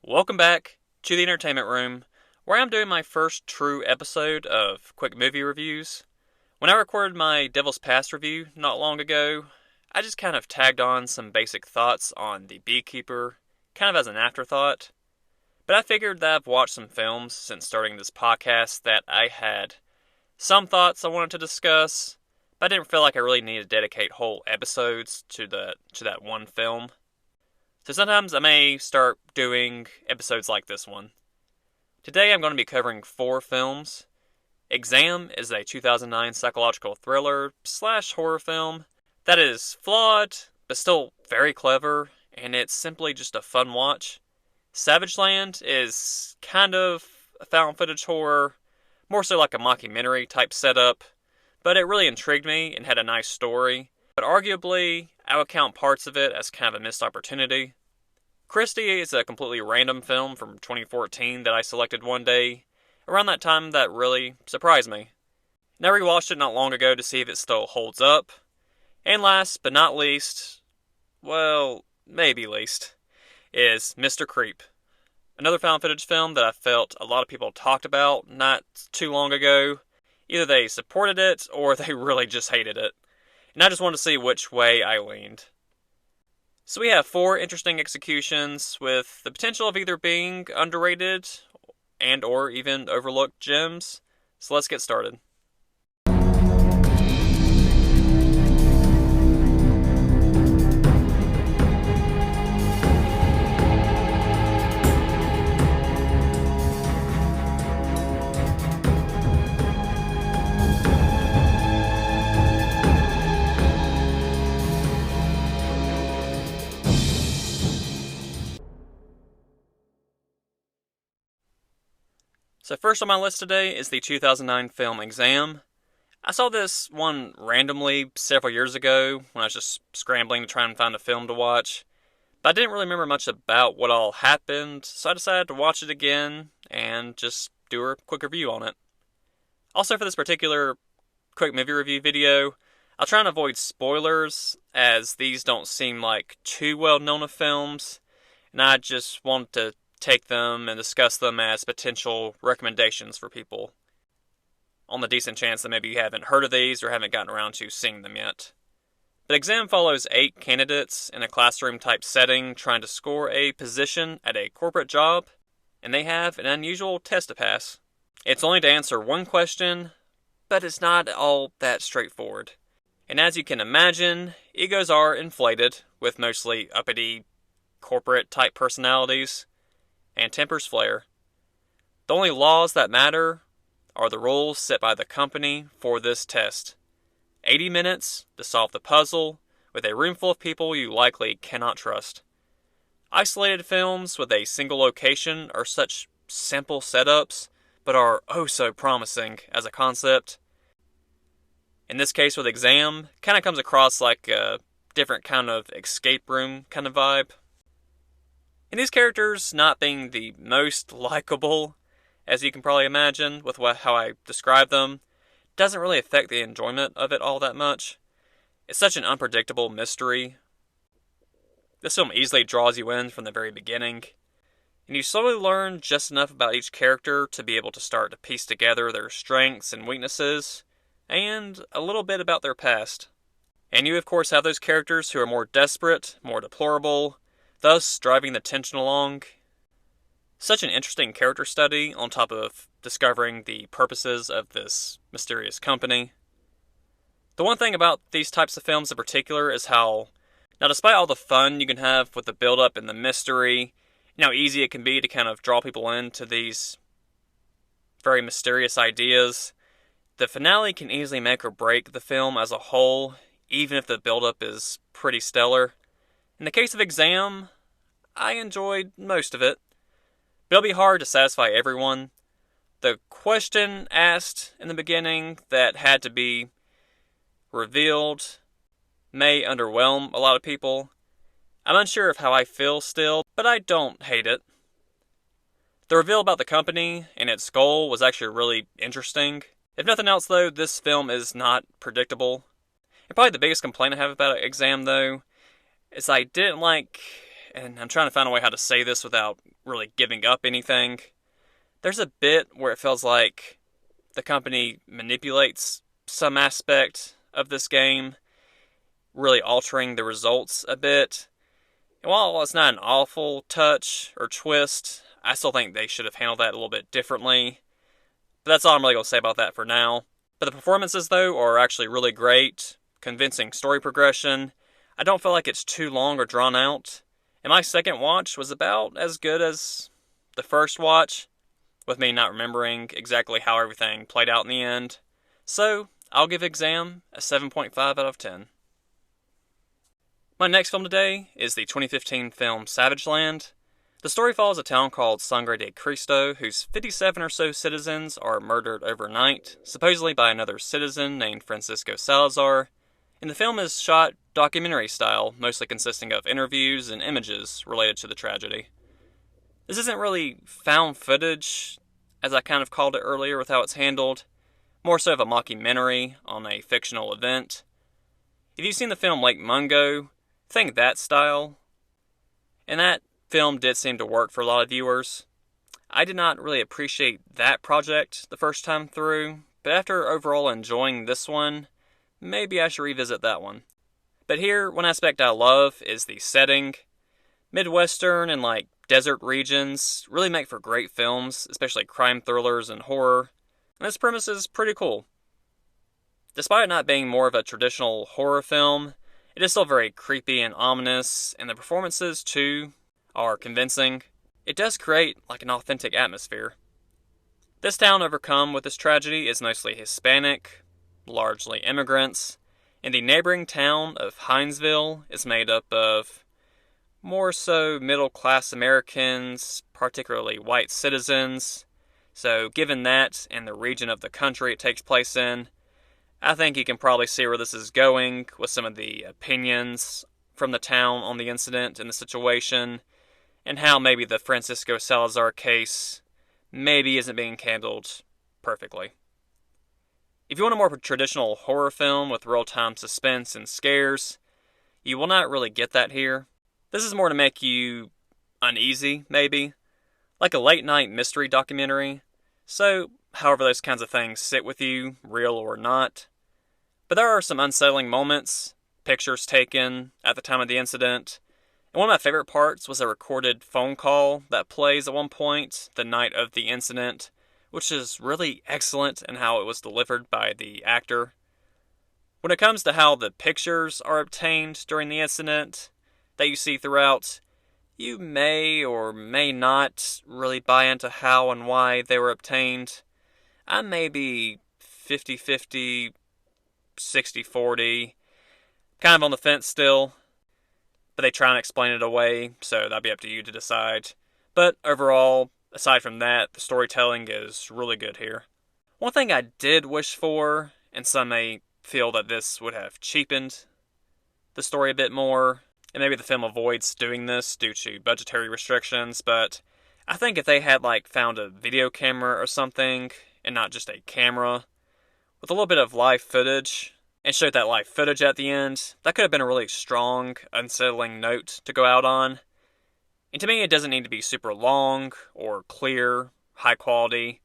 Welcome back to the Entertainment Room, where I'm doing my first true episode of Quick Movie Reviews. When I recorded my Devil's Past review not long ago, I just kind of tagged on some basic thoughts on The Beekeeper, kind of as an afterthought. But I figured that I've watched some films since starting this podcast that I had some thoughts I wanted to discuss, but I didn't feel like I really needed to dedicate whole episodes to that one film. So sometimes I may start doing episodes like this one. Today I'm going to be covering 4 films. Exam is a 2009 psychological thriller / horror film that is flawed, but still very clever, and it's simply just a fun watch. Savageland is kind of a found footage horror, more so like a mockumentary type setup, but it really intrigued me and had a nice story. But arguably, I would count parts of it as kind of a missed opportunity. Kristy is a completely random film from 2014 that I selected one day, around that time that really surprised me. And I rewatched it not long ago to see if it still holds up. And last but not least, well, maybe least, is Mr. Creep. Another found footage film that I felt a lot of people talked about not too long ago. Either they supported it or they really just hated it. And I just wanted to see which way I leaned. So we have 4 interesting executions with the potential of either being underrated and or even overlooked gems. So let's get started. So first on my list today is the 2009 film Exam. I saw this one randomly several years ago when I was just scrambling to try and find a film to watch. But I didn't really remember much about what all happened, so I decided to watch it again and just do a quick review on it. Also for this particular quick movie review video, I'll try and avoid spoilers as these don't seem like too well known of films, and I just want to take them and discuss them as potential recommendations for people, on the decent chance that maybe you haven't heard of these or haven't gotten around to seeing them yet. The Exam follows 8 candidates in a classroom-type setting trying to score a position at a corporate job, and they have an unusual test to pass. It's only to answer one question, but it's not all that straightforward. And as you can imagine, egos are inflated with mostly uppity corporate-type personalities, and tempers flare. The only laws that matter are the rules set by the company for this test. 80 minutes to solve the puzzle with a room full of people you likely cannot trust. Isolated films with a single location are such simple setups, but are oh so promising as a concept. In this case with Exam, kind of comes across like a different kind of escape room kind of vibe. And these characters not being the most likable, as you can probably imagine with how I describe them, doesn't really affect the enjoyment of it all that much. It's such an unpredictable mystery. This film easily draws you in from the very beginning, and you slowly learn just enough about each character to be able to start to piece together their strengths and weaknesses, and a little bit about their past. And you of course have those characters who are more desperate, more deplorable, thus driving the tension along. Such an interesting character study on top of discovering the purposes of this mysterious company. The one thing about these types of films in particular is how, now despite all the fun you can have with the build-up and the mystery, and how easy it can be to kind of draw people into these very mysterious ideas, the finale can easily make or break the film as a whole, even if the build-up is pretty stellar. In the case of Exam, I enjoyed most of it, but it'll be hard to satisfy everyone. The question asked in the beginning that had to be revealed may underwhelm a lot of people. I'm unsure of how I feel still, but I don't hate it. The reveal about the company and its goal was actually really interesting. If nothing else though, this film is not predictable. And probably the biggest complaint I have about Exam though, is I didn't like and I'm trying to find a way how to say this without really giving up anything. There's a bit where it feels like the company manipulates some aspect of this game, really altering the results a bit. And while it's not an awful touch or twist, I still think they should have handled that a little bit differently. But that's all I'm really going to say about that for now. But the performances, though, are actually really great. Convincing story progression. I don't feel like it's too long or drawn out. And my second watch was about as good as the first watch, with me not remembering exactly how everything played out in the end. So, I'll give Exam a 7.5 out of 10. My next film today is the 2015 film Savageland. The story follows a town called Sangre de Cristo, whose 57 or so citizens are murdered overnight, supposedly by another citizen named Francisco Salazar, and the film is shot documentary style, mostly consisting of interviews and images related to the tragedy. This isn't really found footage, as I kind of called it earlier with how it's handled, more so of a mockumentary on a fictional event. If you've seen the film Lake Mungo, think that style, and that film did seem to work for a lot of viewers. I did not really appreciate that project the first time through, but after overall enjoying this one, maybe I should revisit that one. But here, one aspect I love is the setting. Midwestern and desert regions really make for great films, especially crime thrillers and horror, and this premise is pretty cool. Despite it not being more of a traditional horror film, it is still very creepy and ominous, and the performances, too, are convincing. It does create an authentic atmosphere. This town overcome with this tragedy is mostly Hispanic, largely immigrants, and the neighboring town of Hinesville is made up of more so middle-class Americans, particularly white citizens. So given that and the region of the country it takes place in, I think you can probably see where this is going with some of the opinions from the town on the incident and the situation, and how maybe the Francisco Salazar case maybe isn't being handled perfectly. If you want a more traditional horror film with real-time suspense and scares, you will not really get that here. This is more to make you uneasy, maybe, like a late-night mystery documentary. So, however those kinds of things sit with you, real or not. But there are some unsettling moments, pictures taken at the time of the incident, and one of my favorite parts was a recorded phone call that plays at one point the night of the incident, which is really excellent in how it was delivered by the actor. When it comes to how the pictures are obtained during the incident that you see throughout, you may or may not really buy into how and why they were obtained. I may be 50-50, 60-40, kind of on the fence still. But they try and explain it away, so that'll be up to you to decide. But overall, aside from that, the storytelling is really good here. One thing I did wish for, and some may feel that this would have cheapened the story a bit more, and maybe the film avoids doing this due to budgetary restrictions, but I think if they had found a video camera or something, and not just a camera, with a little bit of live footage, and showed that live footage at the end, that could have been a really strong, unsettling note to go out on. And to me, it doesn't need to be super long, or clear, high quality.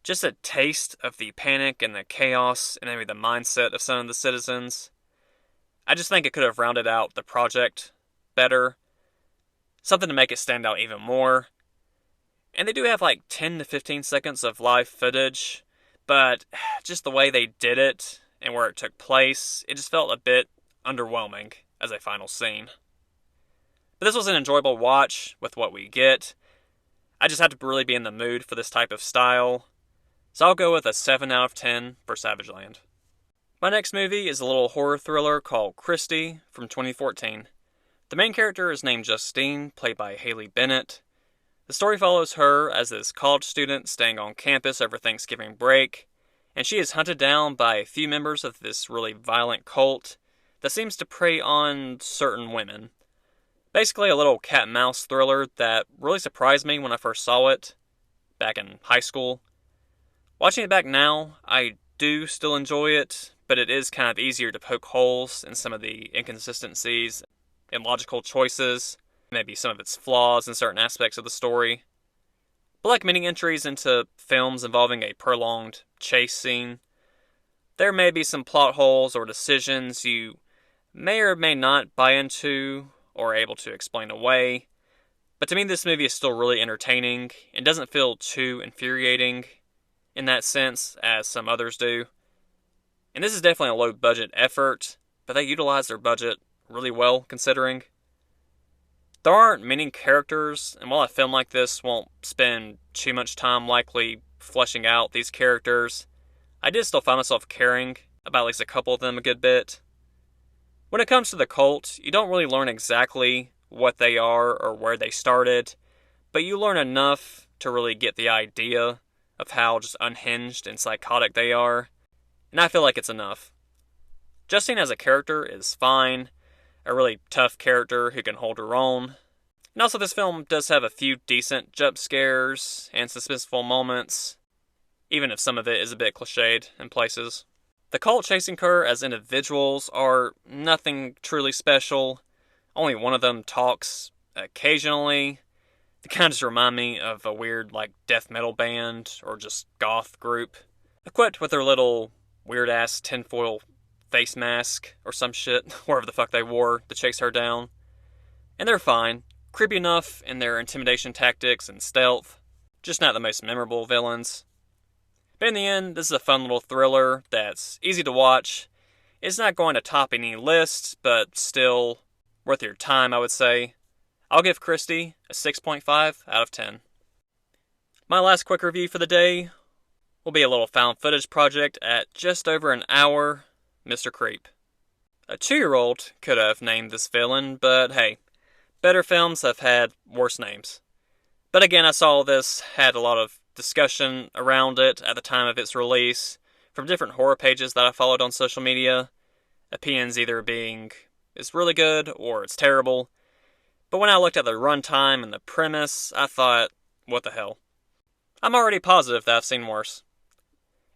Just a taste of the panic and the chaos, and maybe the mindset of some of the citizens. I just think it could have rounded out the project better. Something to make it stand out even more. And they do have 10 to 15 seconds of live footage, but just the way they did it, and where it took place, it just felt a bit underwhelming as a final scene. But this was an enjoyable watch with what we get. I just had to really be in the mood for this type of style, so I'll go with a 7 out of 10 for Savageland. My next movie is a little horror thriller called Kristy from 2014. The main character is named Justine, played by Haley Bennett. The story follows her as this college student staying on campus over Thanksgiving break, and she is hunted down by a few members of this really violent cult that seems to prey on certain women. Basically a little cat-and-mouse thriller that really surprised me when I first saw it, back in high school. Watching it back now, I do still enjoy it, but it is kind of easier to poke holes in some of the inconsistencies and logical choices. maybe some of its flaws in certain aspects of the story. But like many entries into films involving a prolonged chase scene, there may be some plot holes or decisions you may or may not buy into or are able to explain away. But to me, this movie is still really entertaining and doesn't feel too infuriating in that sense as some others do. And this is definitely a low budget effort, but they utilize their budget really well considering. There aren't many characters, and while a film like this won't spend too much time likely fleshing out these characters, I did still find myself caring about at least a couple of them a good bit. When it comes to the cult, you don't really learn exactly what they are or where they started, but you learn enough to really get the idea of how just unhinged and psychotic they are, and I feel like it's enough. Justine as a character is fine, a really tough character who can hold her own. And also this film does have a few decent jump scares and suspenseful moments, even if some of it is a bit cliched in places. The cult chasing her as individuals are nothing truly special. Only one of them talks occasionally. They kind of just remind me of a weird death metal band or just goth group, equipped with their little weird ass tinfoil face mask or some shit, wherever the fuck they wore to chase her down. And they're fine. Creepy enough in their intimidation tactics and stealth. Just not the most memorable villains. But in the end, this is a fun little thriller that's easy to watch. It's not going to top any lists, but still worth your time, I would say. I'll give Kristy a 6.5 out of 10. My last quick review for the day will be a little found footage project at just over an hour, Mr. Creep. A 2-year-old could have named this villain, but hey, better films have had worse names. But again, I saw this had a lot of discussion around it at the time of its release from different horror pages that I followed on social media. Opinions either being it's really good or it's terrible. But when I looked at the runtime and the premise, I thought, what the hell? I'm already positive that I've seen worse.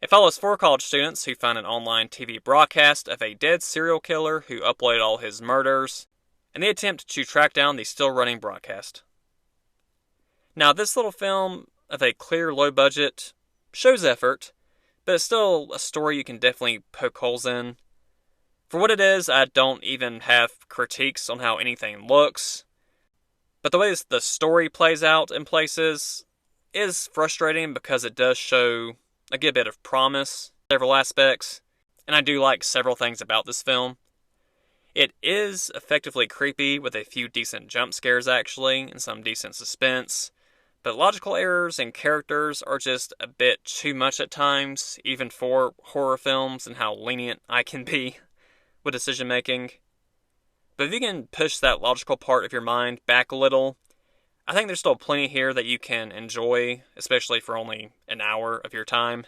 It follows 4 college students who find an online TV broadcast of a dead serial killer who uploaded all his murders, and they attempt to track down the still-running broadcast. Now, this little film of a clear low budget shows effort, but it's still a story you can definitely poke holes in. For what it is, I don't even have critiques on how anything looks, but the way the story plays out in places is frustrating because it does show a good bit of promise in several aspects, and I do like several things about this film. It is effectively creepy with a few decent jump scares actually, and some decent suspense, but logical errors and characters are just a bit too much at times, even for horror films and how lenient I can be with decision making. But if you can push that logical part of your mind back a little, I think there's still plenty here that you can enjoy, especially for only an hour of your time.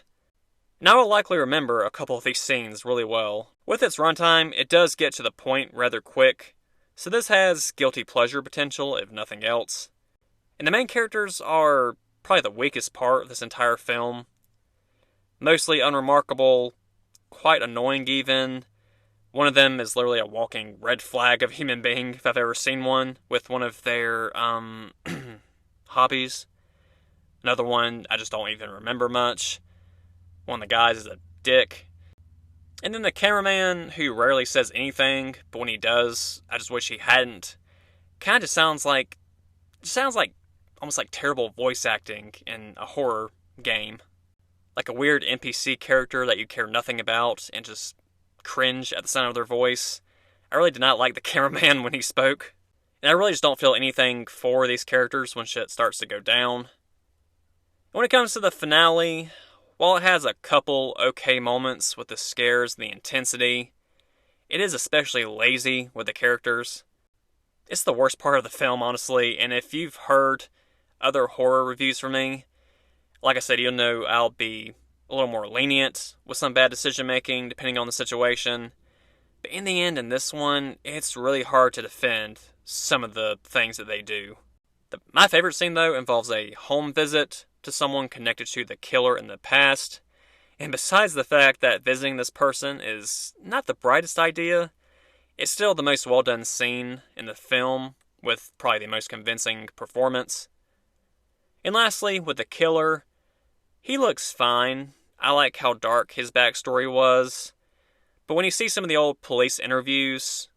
And I will likely remember a couple of these scenes really well. With its runtime, it does get to the point rather quick, so this has guilty pleasure potential if nothing else. And the main characters are probably the weakest part of this entire film. Mostly unremarkable, quite annoying even. One of them is literally a walking red flag of a human being, if I've ever seen one, with one of their, hobbies. Another one, I just don't even remember much. One of the guys is a dick. And then the cameraman, who rarely says anything, but when he does, I just wish he hadn't. Kind of sounds like almost like terrible voice acting in a horror game. Like a weird NPC character that you care nothing about and just cringe at the sound of their voice. I really did not like the cameraman when he spoke. And I really just don't feel anything for these characters when shit starts to go down. When it comes to the finale, while it has a couple okay moments with the scares and the intensity, it is especially lazy with the characters. It's the worst part of the film, honestly, and if you've heard other horror reviews from me, like I said, you'll know I'll be a little more lenient with some bad decision making depending on the situation. But in the end, in this one, it's really hard to defend some of the things that they do. My favorite scene, though, involves a home visit to someone connected to the killer in the past. And besides the fact that visiting this person is not the brightest idea, it's still the most well done scene in the film with probably the most convincing performance. And lastly, with the killer, he looks fine. I like how dark his backstory was. But when you see some of the old police interviews,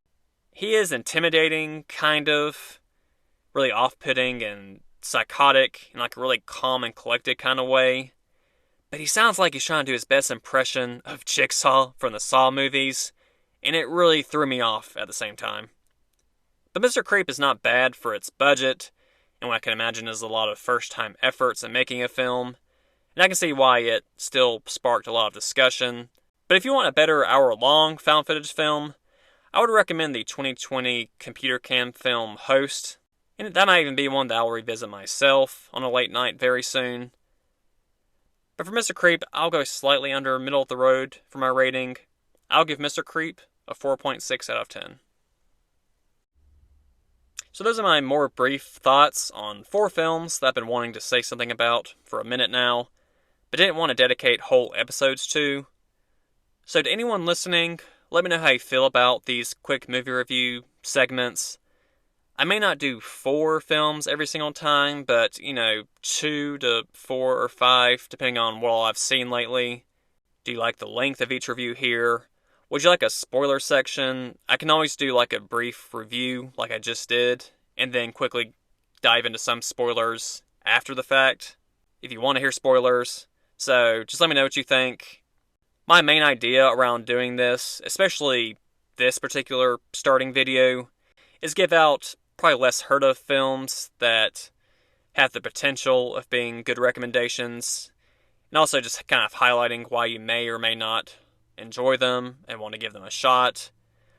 he is intimidating, kind of. Really off-putting and psychotic in like a really calm and collected kind of way. But he sounds like he's trying to do his best impression of Jigsaw from the Saw movies, and it really threw me off at the same time. But Mr. Creep is not bad for its budget, and what I can imagine is a lot of first-time efforts in making a film, and I can see why it still sparked a lot of discussion. But if you want a better hour-long found footage film, I would recommend the 2020 computer cam film Host, and that might even be one that I'll revisit myself on a late night very soon. But for Mr. Creep, I'll go slightly under middle of the road for my rating. I'll give Mr. Creep a 4.6 out of 10. So those are my more brief thoughts on 4 films that I've been wanting to say something about for a minute now, but didn't want to dedicate whole episodes to. So to anyone listening, let me know how you feel about these quick movie review segments. I may not do 4 films every single time, but, 2 to 4 or 5, depending on what all I've seen lately. Do you like the length of each review here? Would you like a spoiler section? I can always do like a brief review, like I just did, and then quickly dive into some spoilers after the fact, if you want to hear spoilers. So, just let me know what you think. My main idea around doing this, especially this particular starting video, is give out probably less heard of films that have the potential of being good recommendations, and also just kind of highlighting why you may or may not enjoy them and want to give them a shot.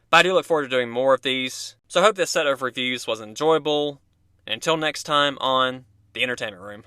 But I do look forward to doing more of these, so I hope this set of reviews was enjoyable, and until next time on The Entertainment Room.